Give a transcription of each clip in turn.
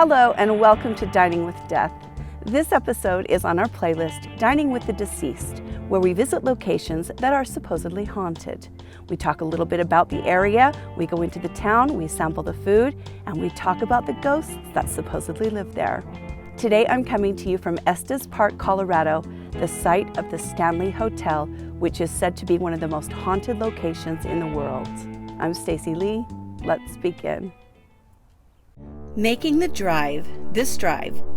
Hello and welcome to Dining with Death. This episode is on our playlist, Dining with the Deceased, where we visit locations that are supposedly haunted. We talk a little bit about the area, we go into the town, we sample the food, and we talk about the ghosts that supposedly live there. Today I'm coming to you from Estes Park, Colorado, the site of the Stanley Hotel, which is said to be one of the most haunted locations in the world. I'm Stacy Lee. Let's begin. Making the drive,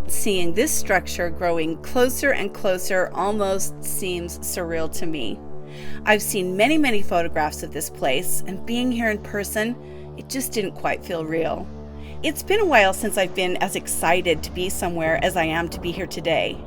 seeing this structure growing closer and closer almost seems surreal to me. I've seen many photographs of this place, and being here in person, it just didn't quite feel real. It's been a while since I've been as excited to be somewhere as I am to be here today.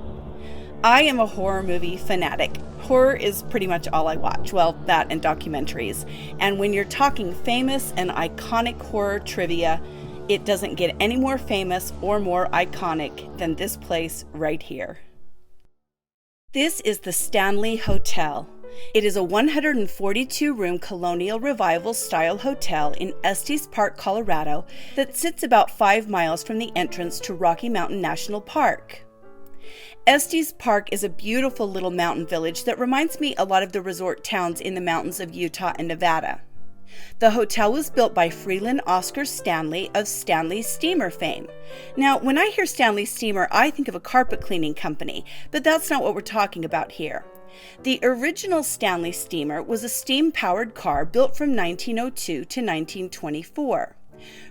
I am a horror movie fanatic. Horror is pretty much all I watch, well, that and documentaries. And when you're talking famous and iconic horror trivia, it doesn't get any more famous or more iconic than this place right here. This is the Stanley Hotel. It is a 142-room colonial revival-style hotel in Estes Park, Colorado that sits about 5 miles from the entrance to Rocky Mountain National Park. Estes Park is a beautiful little mountain village that reminds me a lot of the resort towns in the mountains of Utah and Nevada. The hotel was built by Freeland Oscar Stanley of Stanley Steamer fame. Now, when I hear Stanley Steamer, I think of a carpet cleaning company, but that's not what we're talking about here. The original Stanley Steamer was a steam-powered car built from 1902 to 1924.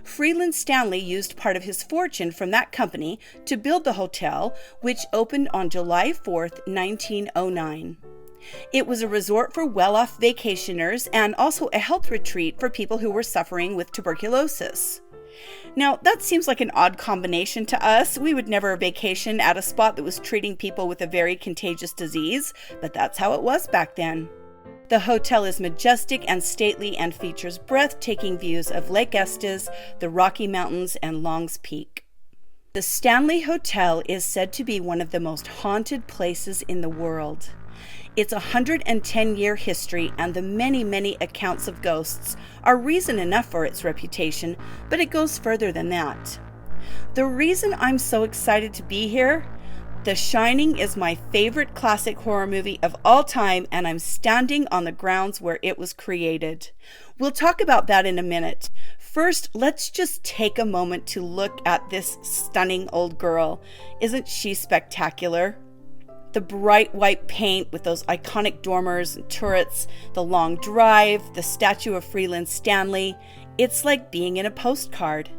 Freeland Stanley used part of his fortune from that company to build the hotel, which opened on July 4th, 1909. It was a resort for well-off vacationers and also a health retreat for people who were suffering with tuberculosis. Now, that seems like an odd combination to us. We would never vacation at a spot that was treating people with a very contagious disease, but that's how it was back then. The hotel is majestic and stately and features breathtaking views of Lake Estes, the Rocky Mountains, and Long's Peak. The Stanley Hotel is said to be one of the most haunted places in the world. Its 110-year history and the many accounts of ghosts are reason enough for its reputation, but it goes further than that. The reason I'm so excited to be here: The Shining is my favorite classic horror movie of all time, and I'm standing on the grounds where it was created. We'll talk about that in a minute. First, let's just take a moment to look at this stunning old girl. Isn't she spectacular? The bright white paint with those iconic dormers and turrets, the long drive, the statue of Freeland Stanley. It's like being in a postcard.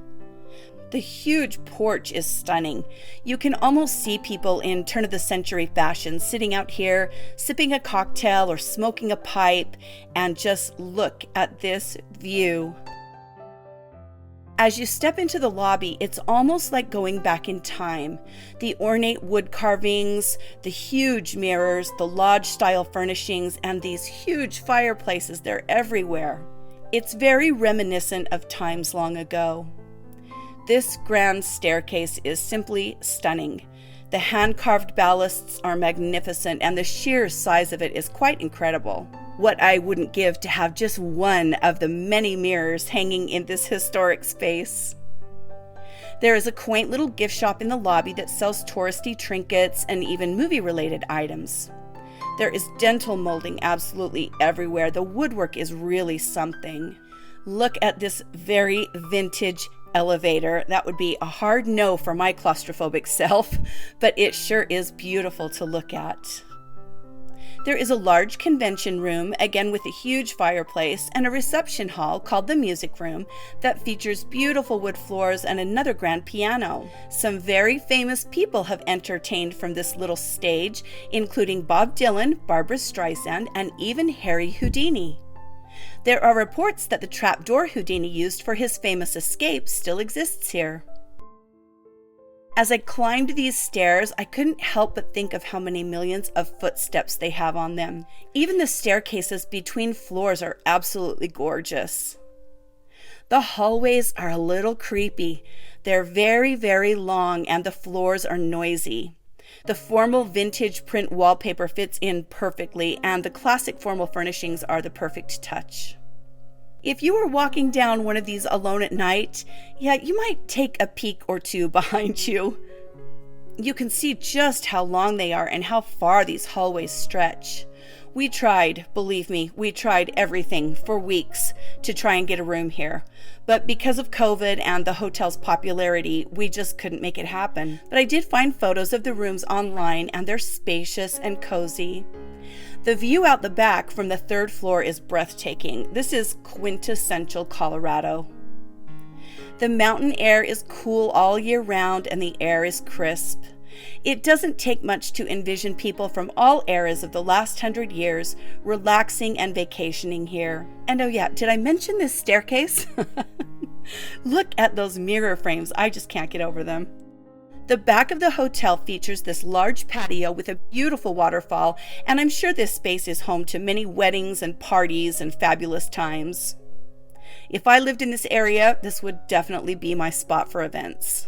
The huge porch is stunning. You can almost see people in turn-of-the-century fashion sitting out here, sipping a cocktail or smoking a pipe, and just look at this view. As you step into the lobby, it's almost like going back in time. The ornate wood carvings, the huge mirrors, the lodge-style furnishings, and these huge fireplaces, they're everywhere. It's very reminiscent of times long ago. This grand staircase is simply stunning. The hand-carved balusts are magnificent, and the sheer size of it is quite incredible. What I wouldn't give to have just one of the many mirrors hanging in this historic space. There is a quaint little gift shop in the lobby that sells touristy trinkets and even movie-related items. There is dental molding absolutely everywhere. The woodwork is really something. Look at this very vintage elevator. That would be a hard no for my claustrophobic self, but it sure is beautiful to look at. There is a large convention room, again with a huge fireplace, and a reception hall called the Music Room that features beautiful wood floors and another grand piano. Some very famous people have entertained from this little stage, including Bob Dylan, Barbra Streisand, and even Harry Houdini. There are reports that the trapdoor Houdini used for his famous escape still exists here. As I climbed these stairs, I couldn't help but think of how many millions of footsteps they have on them. Even the staircases between floors are absolutely gorgeous. The hallways are a little creepy. They're very long, and the floors are noisy. The formal vintage print wallpaper fits in perfectly, and the classic formal furnishings are the perfect touch. If you were walking down one of these alone at night, yeah, you might take a peek or two behind you. You can see just how long they are and how far these hallways stretch. We tried, believe me, we tried everything for weeks to try and get a room here. But because of COVID and the hotel's popularity, we just couldn't make it happen. But I did find photos of the rooms online, and they're spacious and cozy. The view out the back from the third floor is breathtaking. This is quintessential Colorado. The mountain air is cool all year round, and the air is crisp. It doesn't take much to envision people from all eras of the last 100 years relaxing and vacationing here. And oh yeah, did I mention this staircase? Look at those mirror frames. I just can't get over them. The back of the hotel features this large patio with a beautiful waterfall, and I'm sure this space is home to many weddings and parties and fabulous times. If I lived in this area, this would definitely be my spot for events.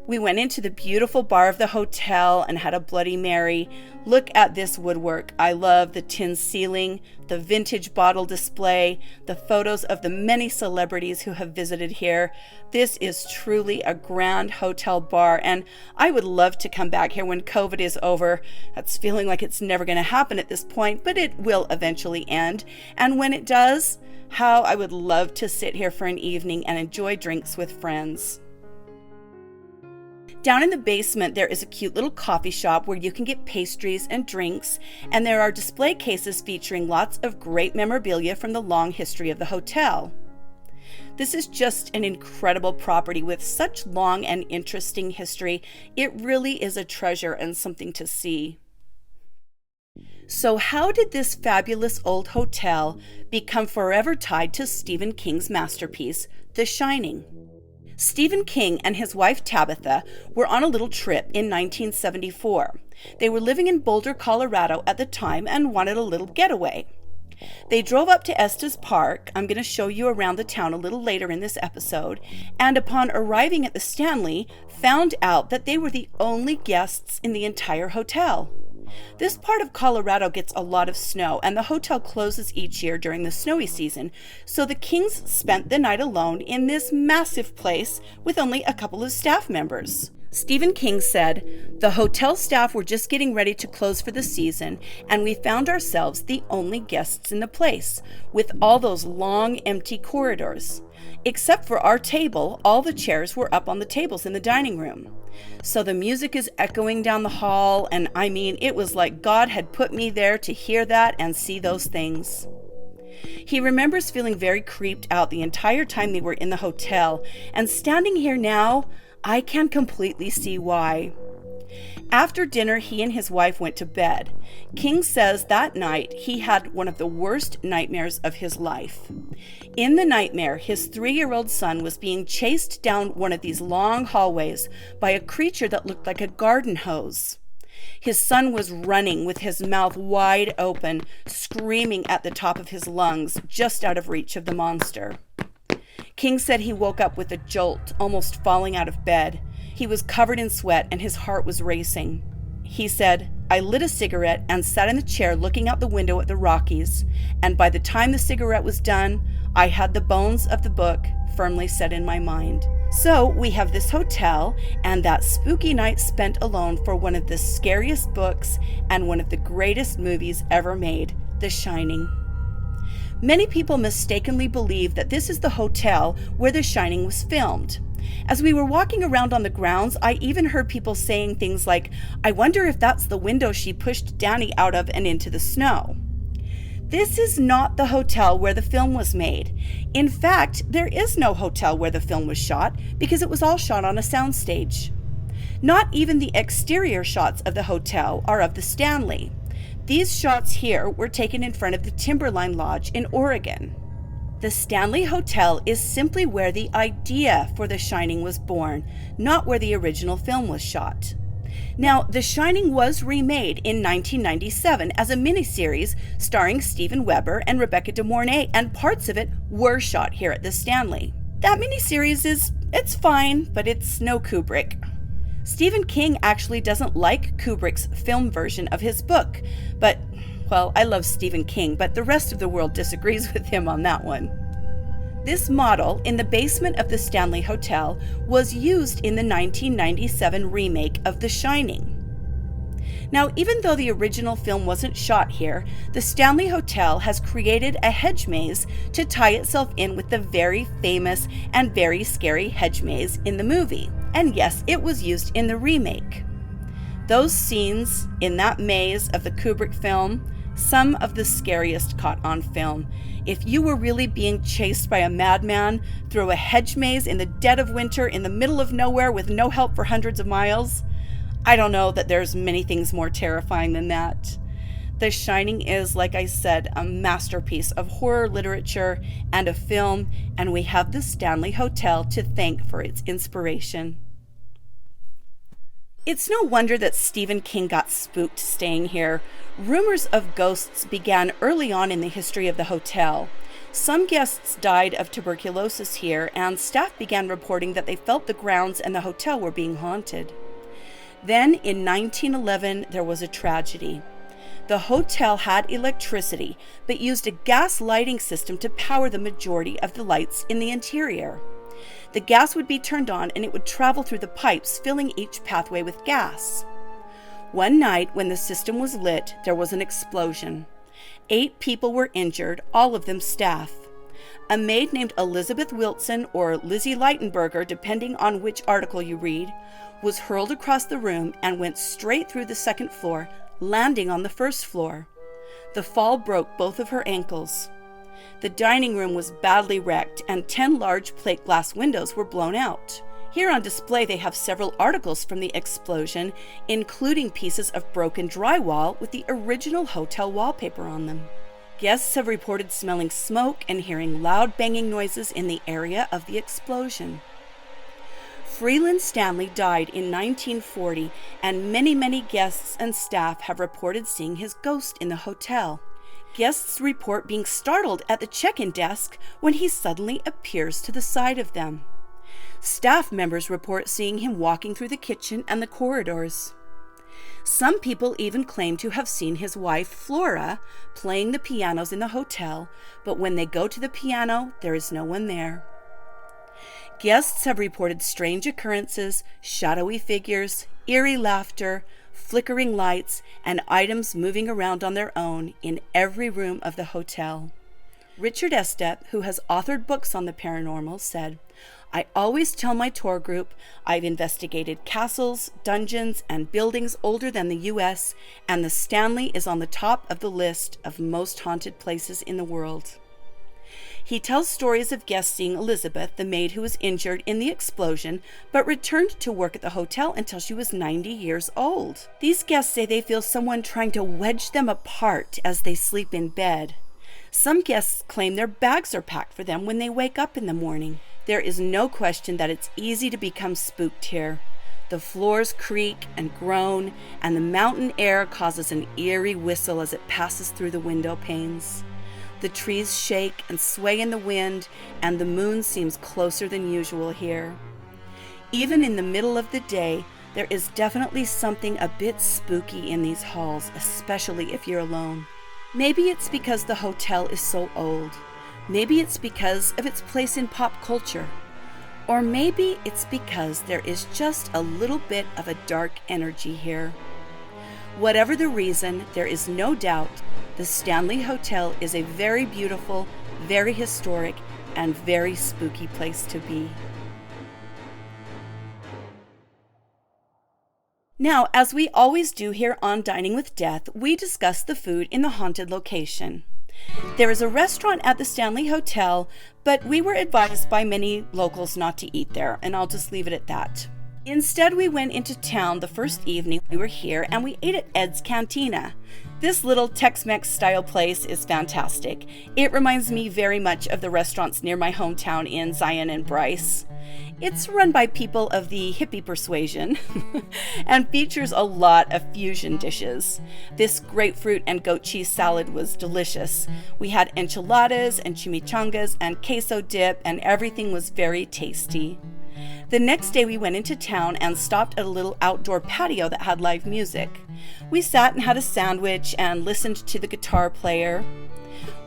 We went into the beautiful bar of the hotel and had a Bloody Mary. Look at this woodwork. I love the tin ceiling, the vintage bottle display, the photos of the many celebrities who have visited here. This is truly a grand hotel bar, and I would love to come back here when COVID is over. That's feeling like it's never going to happen at this point, but it will eventually end. And when it does, how I would love to sit here for an evening and enjoy drinks with friends. Down in the basement, there is a cute little coffee shop where you can get pastries and drinks, and there are display cases featuring lots of great memorabilia from the long history of the hotel. This is just an incredible property with such long and interesting history. It really is a treasure and something to see. So how did this fabulous old hotel become forever tied to Stephen King's masterpiece, The Shining? Stephen King and his wife Tabitha were on a little trip in 1974. They were living in Boulder, Colorado at the time and wanted a little getaway. They drove up to Estes Park. I'm going to show you around the town a little later in this episode, and upon arriving at the Stanley, found out that they were the only guests in the entire hotel. This part of Colorado gets a lot of snow, and the hotel closes each year during the snowy season, so the Kings spent the night alone in this massive place with only a couple of staff members. Stephen King said, "The hotel staff were just getting ready to close for the season, and we found ourselves the only guests in the place, with all those long, empty corridors. Except for our table, all the chairs were up on the tables in the dining room. So the music is echoing down the hall, and I mean, it was like God had put me there to hear that and see those things." He remembers feeling very creeped out the entire time they were in the hotel, and standing here now, I can completely see why. After dinner, he and his wife went to bed. King says that night he had one of the worst nightmares of his life. In the nightmare, his 3-year-old son was being chased down one of these long hallways by a creature that looked like a garden hose. His son was running with his mouth wide open, screaming at the top of his lungs, just out of reach of the monster. King said he woke up with a jolt, almost falling out of bed. He was covered in sweat and his heart was racing. He said, "I lit a cigarette and sat in the chair looking out the window at the Rockies, and by the time the cigarette was done, I had the bones of the book firmly set in my mind." So we have this hotel and that spooky night spent alone for one of the scariest books and one of the greatest movies ever made, The Shining. Many people mistakenly believe that this is the hotel where The Shining was filmed. As we were walking around on the grounds, I even heard people saying things like, "I wonder if that's the window she pushed Danny out of and into the snow." This is not the hotel where the film was made. In fact, there is no hotel where the film was shot because it was all shot on a soundstage. Not even the exterior shots of the hotel are of the Stanley. These shots here were taken in front of the Timberline Lodge in Oregon. The Stanley Hotel is simply where the idea for The Shining was born, not where the original film was shot. Now, The Shining was remade in 1997 as a miniseries starring Steven Weber and Rebecca De Mornay, and parts of it were shot here at the Stanley. That miniseries it's fine, but it's no Kubrick. Stephen King actually doesn't like Kubrick's film version of his book, but, well, I love Stephen King, but the rest of the world disagrees with him on that one. This model in the basement of the Stanley Hotel was used in the 1997 remake of The Shining. Now, even though the original film wasn't shot here, the Stanley Hotel has created a hedge maze to tie itself in with the very famous and very scary hedge maze in the movie. And yes, it was used in the remake. Those scenes in that maze of the Kubrick film, some of the scariest caught on film. If you were really being chased by a madman through a hedge maze in the dead of winter in the middle of nowhere with no help for hundreds of miles, I don't know that there's many things more terrifying than that. The Shining is, like I said, a masterpiece of horror literature and a film, and we have the Stanley Hotel to thank for its inspiration. It's no wonder that Stephen King got spooked staying here. Rumors of ghosts began early on in the history of the hotel. Some guests died of tuberculosis here, and staff began reporting that they felt the grounds and the hotel were being haunted. Then, in 1911, there was a tragedy. The hotel had electricity, but used a gas lighting system to power the majority of the lights in the interior. The gas would be turned on and it would travel through the pipes, filling each pathway with gas. One night, when the system was lit, there was an explosion. 8 people were injured, all of them staff. A maid named Elizabeth Wilson, or Lizzie Leitenberger, depending on which article you read, was hurled across the room and went straight through the second floor, landing on the first floor. The fall broke both of her ankles. The dining room was badly wrecked, and 10 large plate glass windows were blown out. Here on display they have several articles from the explosion, including pieces of broken drywall with the original hotel wallpaper on them. Guests have reported smelling smoke and hearing loud banging noises in the area of the explosion. Freeland Stanley died in 1940, and many guests and staff have reported seeing his ghost in the hotel. Guests report being startled at the check-in desk when he suddenly appears to the side of them. Staff members report seeing him walking through the kitchen and the corridors. Some people even claim to have seen his wife, Flora, playing the pianos in the hotel, but when they go to the piano, there is no one there. Guests have reported strange occurrences, shadowy figures, eerie laughter, flickering lights, and items moving around on their own in every room of the hotel. Richard Estep, who has authored books on the paranormal, said, "I always tell my tour group I've investigated castles, dungeons, and buildings older than the U.S., and the Stanley is on the top of the list of most haunted places in the world." He tells stories of guests seeing Elizabeth, the maid who was injured in the explosion, but returned to work at the hotel until she was 90 years old. These guests say they feel someone trying to wedge them apart as they sleep in bed. Some guests claim their bags are packed for them when they wake up in the morning. There is no question that it's easy to become spooked here. The floors creak and groan, and the mountain air causes an eerie whistle as it passes through the window panes. The trees shake and sway in the wind, and the moon seems closer than usual here. Even in the middle of the day, there is definitely something a bit spooky in these halls, especially if you're alone. Maybe it's because the hotel is so old. Maybe it's because of its place in pop culture. Or maybe it's because there is just a little bit of a dark energy here. Whatever the reason, there is no doubt the Stanley Hotel is a very beautiful, very historic, and very spooky place to be. Now, as we always do here on Dining with Death, we discuss the food in the haunted location. There is a restaurant at the Stanley Hotel, but we were advised by many locals not to eat there, and I'll just leave it at that. Instead, we went into town the first evening we were here, and we ate at Ed's Cantina. This little Tex-Mex style place is fantastic. It reminds me very much of the restaurants near my hometown in Zion and Bryce. It's run by people of the hippie persuasion and features a lot of fusion dishes. This grapefruit and goat cheese salad was delicious. We had enchiladas and chimichangas and queso dip, and everything was very tasty. The next day we went into town and stopped at a little outdoor patio that had live music. We sat and had a sandwich and listened to the guitar player.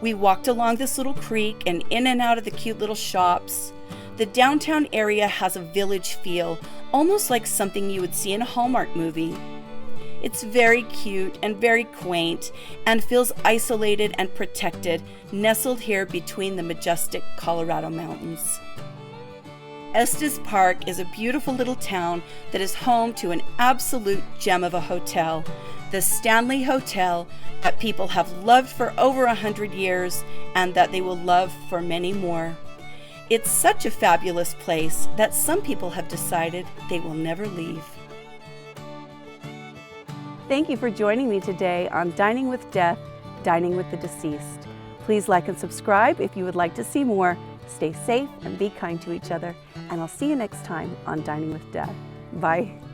We walked along this little creek and in and out of the cute little shops. The downtown area has a village feel, almost like something you would see in a Hallmark movie. It's very cute and very quaint and feels isolated and protected, nestled here between the majestic Colorado mountains. Estes Park is a beautiful little town that is home to an absolute gem of a hotel, the Stanley Hotel, that people have loved for over 100 years and that they will love for many more. It's such a fabulous place that some people have decided they will never leave. Thank you for joining me today on Dining with Death, Dining with the Deceased. Please like and subscribe if you would like to see more. Stay safe and be kind to each other, and I'll see you next time on Dining with Death. Bye.